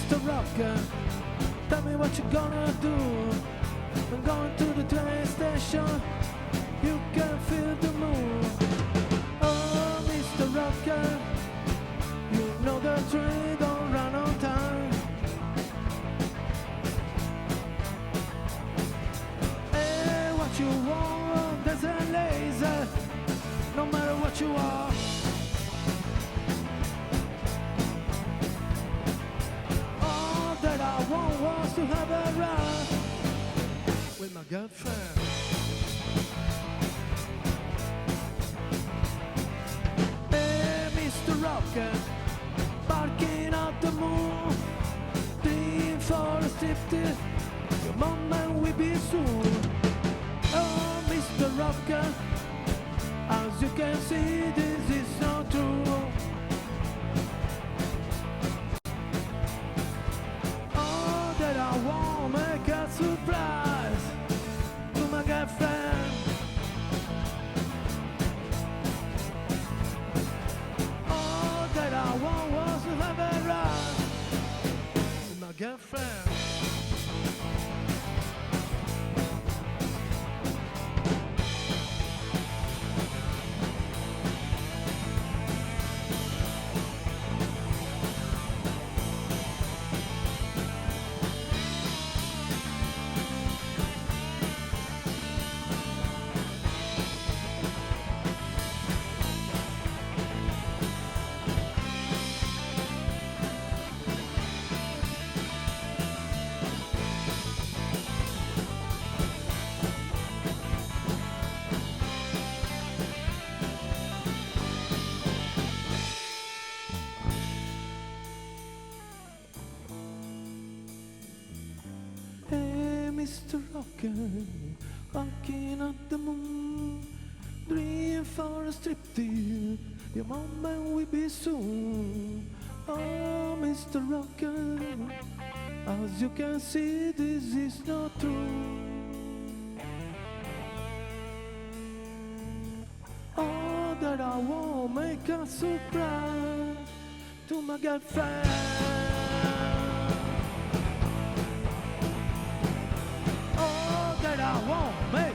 Mr. Rocker, tell me what you gonna do. I'm going to the train station, you can feel the moon. Oh, Mr. Rocker, you know the train don't run on time. Hey, what you want, there's a laser, no matter what you are. All that I want was to have a run with my girlfriend. Hey, Mr. Rocker, barking at the moon, dream for a striptease, your moment will be soon. Oh, Mr. Rocker, as you can see, this is not true. All that I want, make a surprise to my girlfriend. All that I want was to have a ride with my girlfriend. Hey, Mr. Rocker, barking at the moon, dream for a striptease, your moment will be soon. Oh, Mr. Rocker, as you can see, this is not true. All that I want, make a surprise to my girlfriend. I won't make